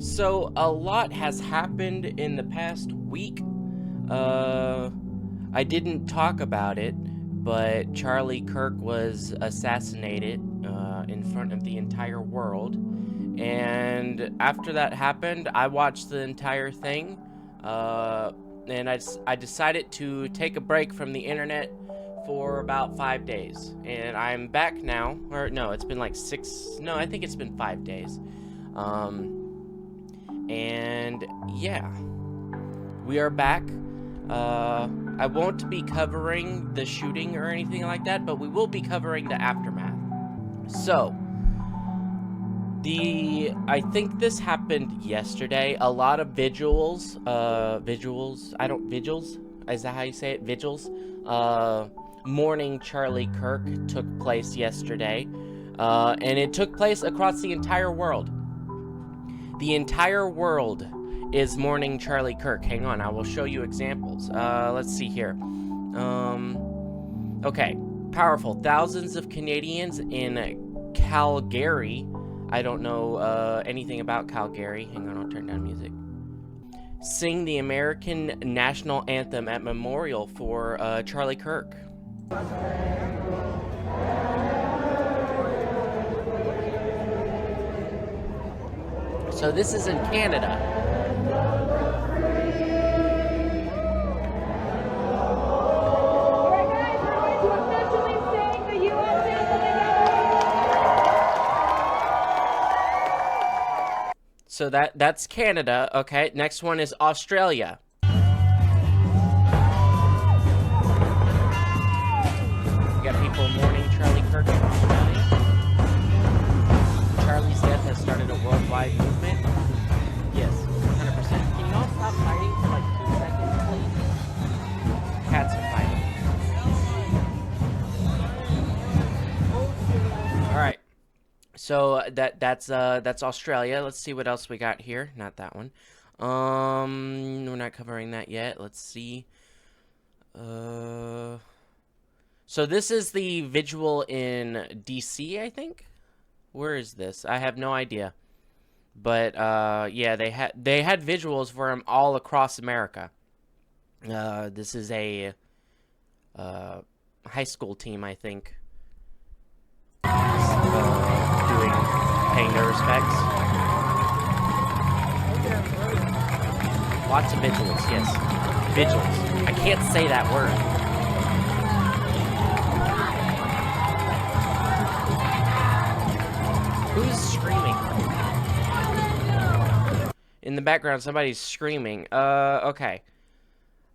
So a lot has happened in the past week. I didn't talk about it, but Charlie Kirk was assassinated in front of the entire world. And after that happened, I watched the entire thing. And I decided to take a break from the internet for about 5 days. And I'm back now. Or no, it's been like I think it's been 5 days. And yeah, we are back. I won't be covering the shooting or anything like that, but we will be covering the aftermath. So, I think this happened yesterday. A lot of vigils, is that how you say it? Vigils, mourning Charlie Kirk took place yesterday. And it took place across the entire world. The entire world is mourning Charlie Kirk. Hang on, I will show you examples. Let's see here. Okay, powerful. Thousands of Canadians in Calgary. I don't know anything about Calgary. Hang on, I'll turn down music. Sing the American national anthem at memorial for Charlie Kirk. So this is in Canada. So that's Canada. Okay, next one is Australia. We got people mourning Charlie Kirk in Australia. Charlie's death has started a worldwide movement. Yes, 100%. Can you all stop fighting for like 2 seconds, please? Cats are fighting. All right. So that's Australia. Let's see what else we got here. Not that one. We're not covering that yet. Let's see. So this is the vigil in DC, I think. Where is this? I have no idea. But yeah, they had visuals for him all across America. This is a high school team, I think. Paying their respects. Lots of vigilance, yes. Vigilance. I can't say that word. Who's screaming? In the background, somebody's screaming. Okay.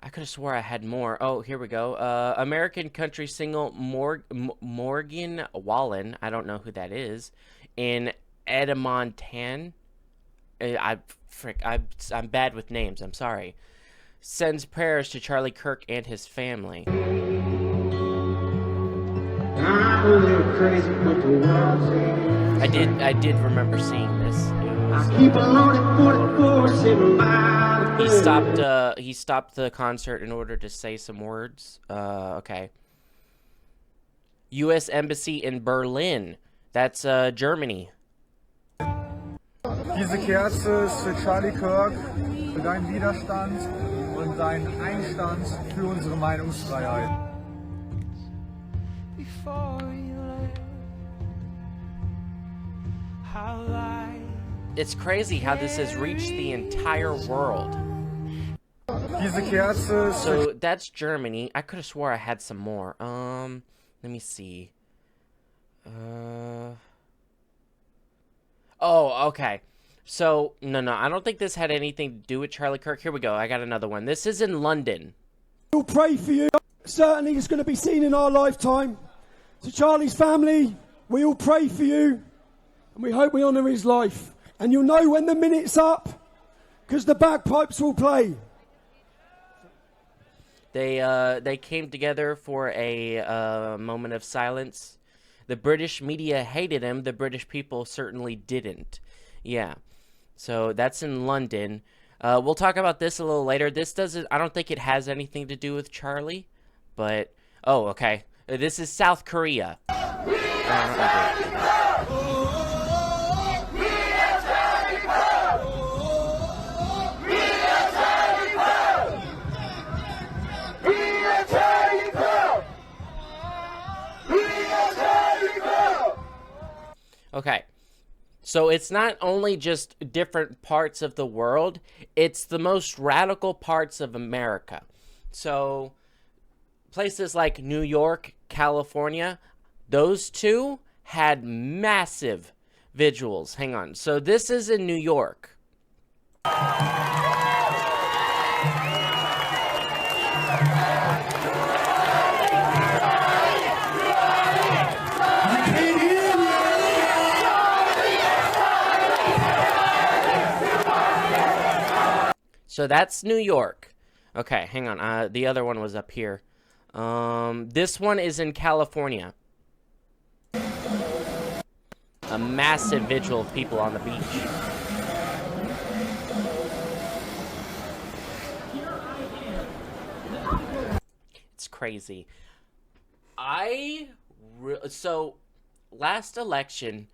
I could have swore I had more. Oh, here we go. American country singer Morgan Wallen. I don't know who that is. In Edmonton. I'm bad with names. I'm sorry. Sends prayers to Charlie Kirk and his family. I did remember seeing this. He stopped the concert in order to say some words. Okay. U.S. Embassy in Berlin. That's Germany. Diese Kerze ist für Charlie Kirk, für deinen Widerstand und deinen Einstand für unsere Meinungsfreiheit. It's crazy how this has reached the entire world. Diese Kerze ist So that's Germany. I could have swore I had some more. Let me see. Oh, okay. So, no, I don't think this had anything to do with Charlie Kirk. Here we go. I got another one. This is in London. We'll pray for you. Certainly it's going to be seen in our lifetime. To Charlie's family, we all pray for you. And we hope we honour his life. And you'll know when the minute's up, because the bagpipes will play. They came together for a moment of silence. The British media hated him. The British people certainly didn't. Yeah. So that's in London. We'll talk about this a little later. This doesn't... I don't think it has anything to do with Charlie. But... Oh, okay. This is South Korea. So it's not only just different parts of the world, it's the most radical parts of America. So places like New York, California, those two had massive vigils. Hang on. So this is in New York. So that's New York. Okay, hang on. The other one was up here. This one is in California. A massive vigil of people on the beach. It's crazy. So last election,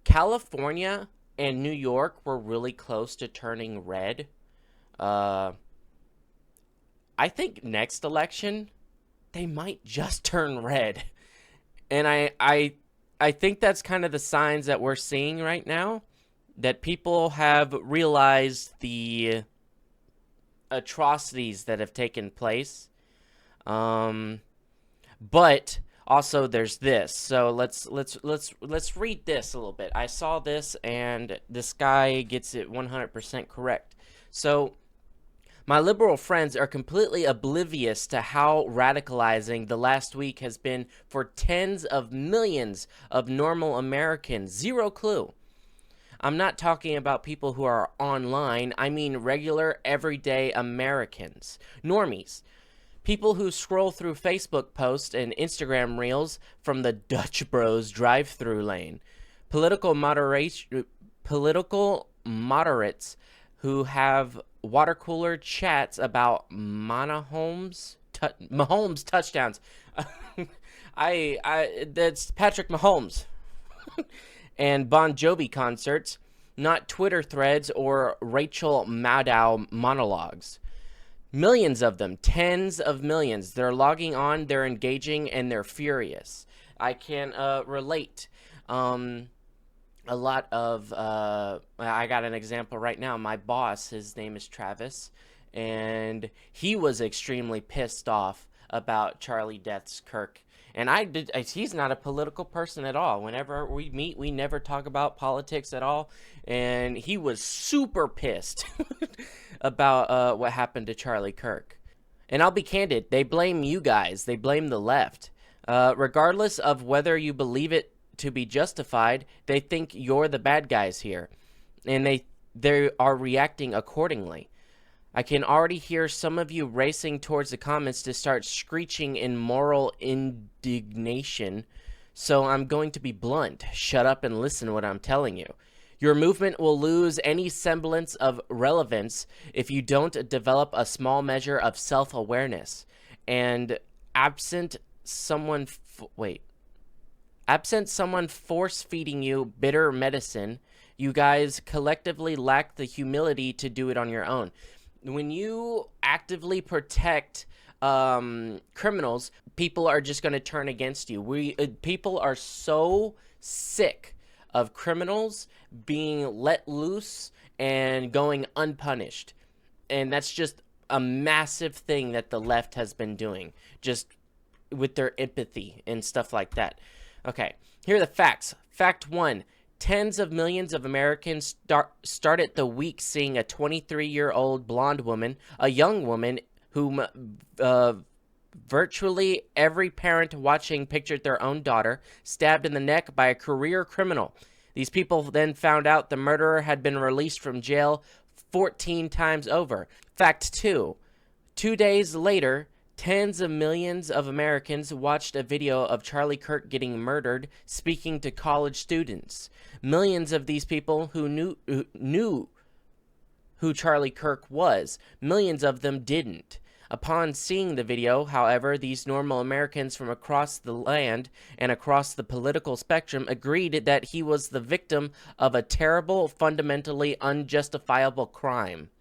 California and New York were really close to turning red. I think next election, they might just turn red. And I think that's kind of the signs that we're seeing right now, that people have realized the atrocities that have taken place. But also there's this. So let's read this a little bit. I saw this and this guy gets it 100% correct. So my liberal friends are completely oblivious to how radicalizing the last week has been for tens of millions of normal Americans. Zero clue. I'm not talking about people who are online. I mean regular, everyday Americans. Normies. People who scroll through Facebook posts and Instagram reels from the Dutch Bros drive-through lane. Political moderates who have water cooler chats about Mahomes touchdowns. That's Patrick Mahomes. And Bon Jovi concerts, not Twitter threads or Rachel Maddow monologues. Millions of them, tens of millions. They're logging on, they're engaging, and they're furious. I can relate. A lot of, I got an example right now. My boss, his name is Travis, and he was extremely pissed off about Charlie Death's Kirk. And he's not a political person at all. Whenever we meet, we never talk about politics at all. And he was super pissed about what happened to Charlie Kirk. And I'll be candid, they blame you guys. They blame the left. Regardless of whether you believe it to be justified, they think you're the bad guys here, and they are reacting accordingly. I can already hear some of you racing towards the comments to start screeching in moral indignation, so I'm going to be blunt. Shut up and listen to what I'm telling you. Your movement will lose any semblance of relevance if you don't develop a small measure of self-awareness, and absent someone force-feeding you bitter medicine, you guys collectively lack the humility to do it on your own. When you actively protect criminals, people are just going to turn against you. People are so sick of criminals being let loose and going unpunished. And that's just a massive thing that the left has been doing, just with their empathy and stuff like that. Okay, here are the facts. Fact 1. Tens of millions of Americans started the week seeing a 23-year-old blonde woman, a young woman whom virtually every parent watching pictured their own daughter, stabbed in the neck by a career criminal. These people then found out the murderer had been released from jail 14 times over. Fact 2. 2 days later, tens of millions of Americans watched a video of Charlie Kirk getting murdered, speaking to college students. Millions of these people who knew who Charlie Kirk was. Millions of them didn't. Upon seeing the video, however, these normal Americans from across the land and across the political spectrum agreed that he was the victim of a terrible, fundamentally unjustifiable crime,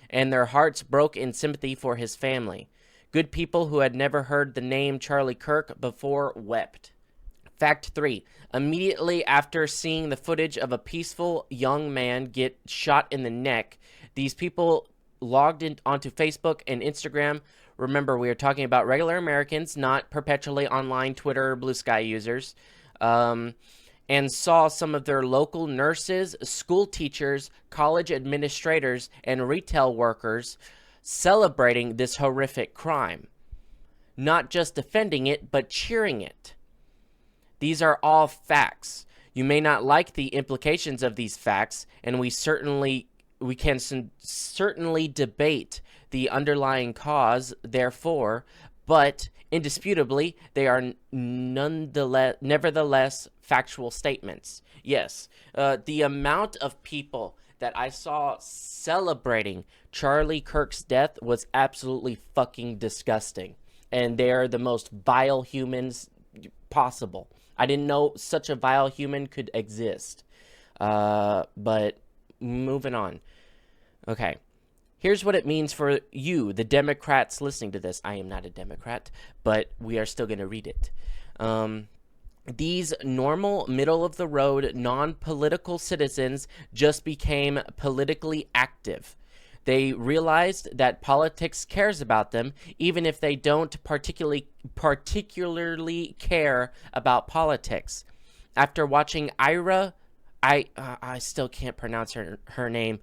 and their hearts broke in sympathy for his family. Good people who had never heard the name Charlie Kirk before wept. Fact 3. Immediately after seeing the footage of a peaceful young man get shot in the neck, these people logged in onto Facebook and Instagram. Remember, we are talking about regular Americans, not perpetually online Twitter or Blue Sky users. And saw some of their local nurses, school teachers, college administrators, and retail workers celebrating this horrific crime. Not just defending it, but cheering it. These are all facts. You may not like the implications of these facts, and we can certainly debate the underlying cause, therefore, but indisputably, they are nevertheless factual statements. Yes, the amount of people that I saw celebrating Charlie Kirk's death was absolutely fucking disgusting. And they are the most vile humans possible. I didn't know such a vile human could exist. But moving on. Okay. Here's what it means for you, the Democrats listening to this. I am not a Democrat, but we are still going to read it. These normal, middle-of-the-road, non-political citizens just became politically active. They realized that politics cares about them, even if they don't particularly care about politics. After watching Ira, I still can't pronounce her name,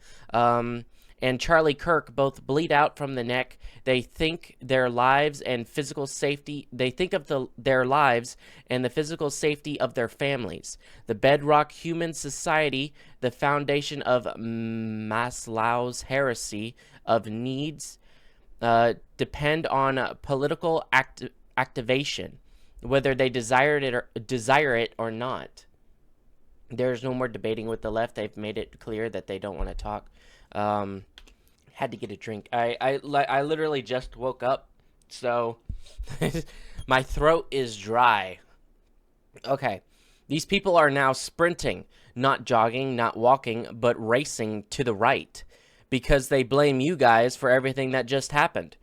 and Charlie Kirk both bleed out from the neck, they think their lives and physical safety. They think of their lives and the physical safety of their families. The bedrock human society, the foundation of Maslow's heresy of needs, depend on political activation, whether they desire it or not. There's no more debating with the left. They've made it clear that they don't want to talk. Had to get a drink. I literally just woke up, so my throat is dry. Okay, these people are now sprinting, not jogging, not walking, but racing to the right, because they blame you guys for everything that just happened.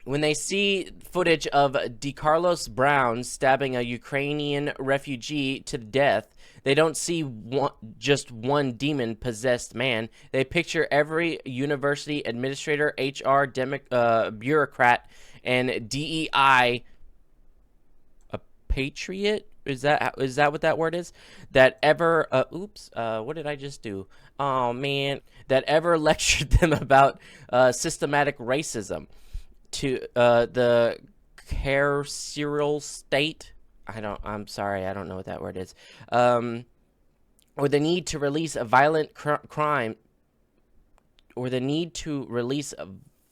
When they see footage of DeCarlos Brown stabbing a Ukrainian refugee to death, they don't see just one demon-possessed man. They picture every university administrator, HR, bureaucrat, and DEI, a patriot? Is that what that word is? That ever, what did I just do? Oh, man. That ever lectured them about systematic racism. To the carceral state. I'm sorry, I don't know what that word is. Or the need to release a violent crime, or the need to release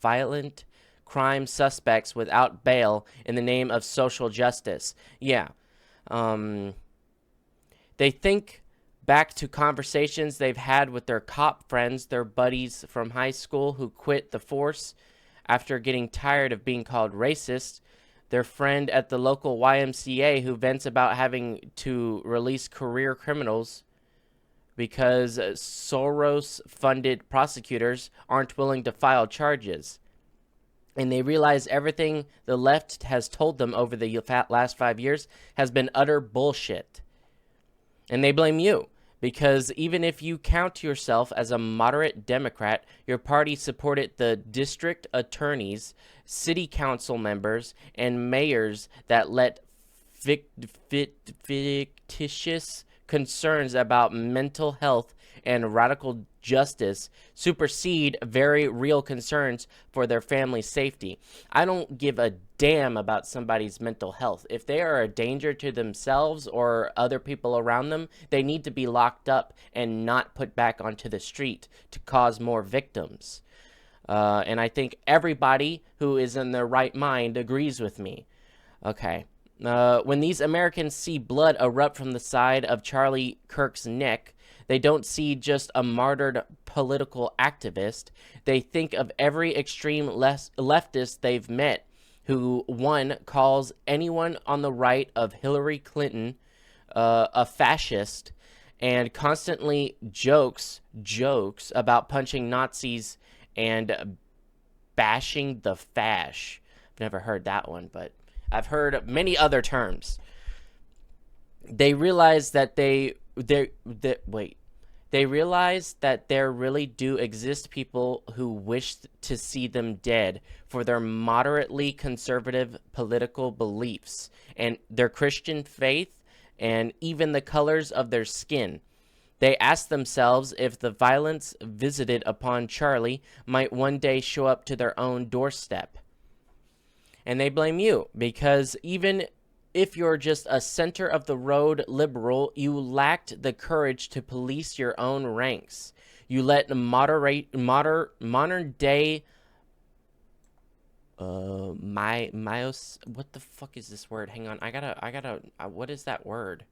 violent crime suspects without bail in the name of social justice. Yeah. They think back to conversations they've had with their cop friends, their buddies from high school who quit the force after getting tired of being called racist, their friend at the local YMCA who vents about having to release career criminals because Soros-funded prosecutors aren't willing to file charges. And they realize everything the left has told them over the last 5 years has been utter bullshit. And they blame you. Because even if you count yourself as a moderate Democrat, your party supported the district attorneys, city council members, and mayors that let fictitious concerns about mental health and radical justice supersede very real concerns for their family's safety. I don't give a damn about somebody's mental health. If they are a danger to themselves or other people around them, they need to be locked up and not put back onto the street to cause more victims. And I think everybody who is in their right mind agrees with me. Okay. When these Americans see blood erupt from the side of Charlie Kirk's neck, they don't see just a martyred political activist. They think of every extreme leftist they've met who, one, calls anyone on the right of Hillary Clinton a fascist and constantly jokes about punching Nazis and bashing the fash. I've never heard that one, but I've heard many other terms. they realize that they realize that there really do exist people who wish to see them dead for their moderately conservative political beliefs and their Christian faith and even the colors of their skin. They ask themselves if the violence visited upon Charlie might one day show up to their own doorstep. And they blame you because even if you're just a center-of-the-road liberal, you lacked the courage to police your own ranks. You let modern-day what the fuck is this word? Hang on, I gotta what is that word?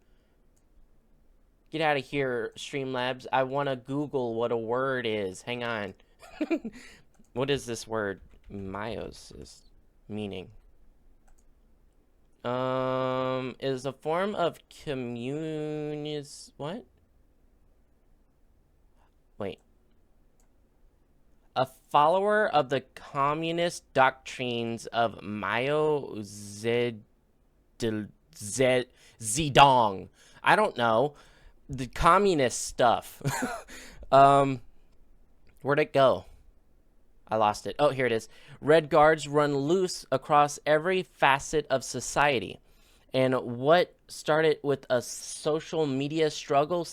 Get out of here, Streamlabs. I want to Google what a word is. Hang on. What is this word? Meiosis meaning. Is a form of what? Wait. A follower of the communist doctrines of Mao Zedong. I don't know. The communist stuff. Where'd it go? I lost it. Oh, here it is. Red Guards run loose across every facet of society. And what started with a social media struggle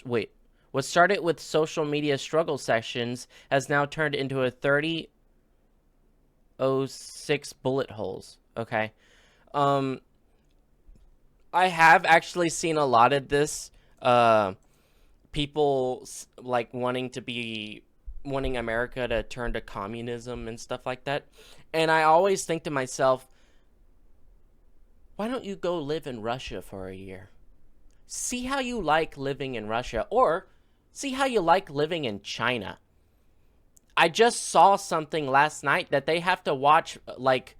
what started with social media struggle sessions has now turned into a 3006 bullet holes. Okay. I have actually seen a lot of this. People like wanting America to turn to communism and stuff like that. And I always think to myself, why don't you go live in Russia for a year? See how you like living in Russia, or see how you like living in China. I just saw something last night that they have to watch like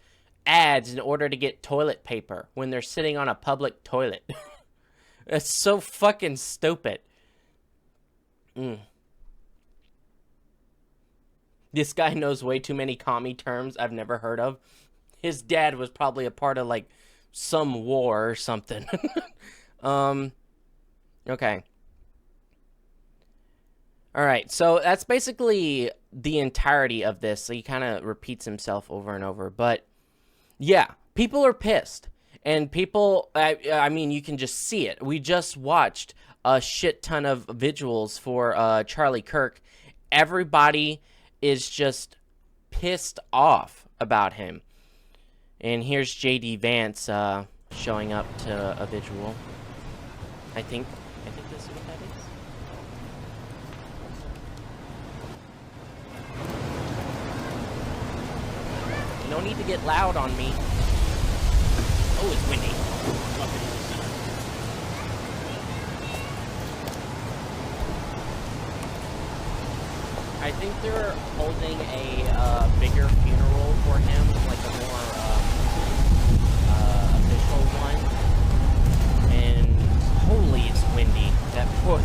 ads in order to get toilet paper when they're sitting on a public toilet. It's so fucking stupid. This guy knows way too many commie terms I've never heard of. His dad was probably a part of like some war or something. Okay. All right, so that's basically the entirety of this. So he kind of repeats himself over and over. But yeah, people are pissed. And people, I mean, you can just see it. We just watched a shit ton of visuals for Charlie Kirk. Everybody is just pissed off about him. And here's JD Vance showing up to a visual. I think this is what that is. No need to get loud on me. Oh, it's windy. I think they're holding a bigger funeral for him, like a more official one. And holy, it's windy.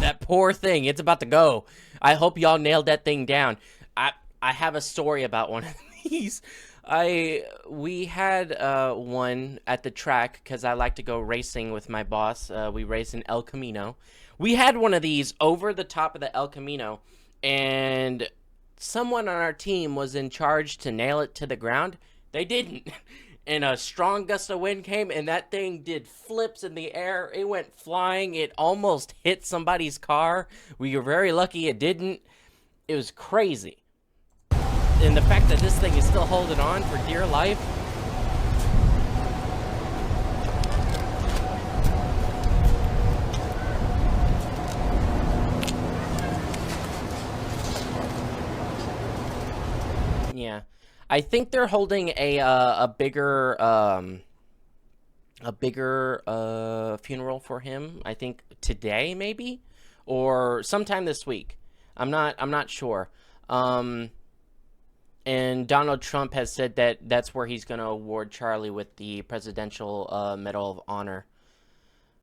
That poor thing. It's about to go. I hope y'all nailed that thing down. I have a story about one of these. We had one at the track because I like to go racing with my boss. We race in El Camino. We had one of these over the top of the El Camino, and someone on our team was in charge to nail it to the ground. They didn't. And a strong gust of wind came, and that thing did flips in the air. It went flying. It almost hit somebody's car. We were very lucky it didn't. It was crazy. And the fact that this thing is still holding on for dear life. Yeah, I think they're holding a bigger funeral for him. I think today maybe, or sometime this week. I'm not sure. And Donald Trump has said that that's where he's going to award Charlie with the Presidential Medal of Honor.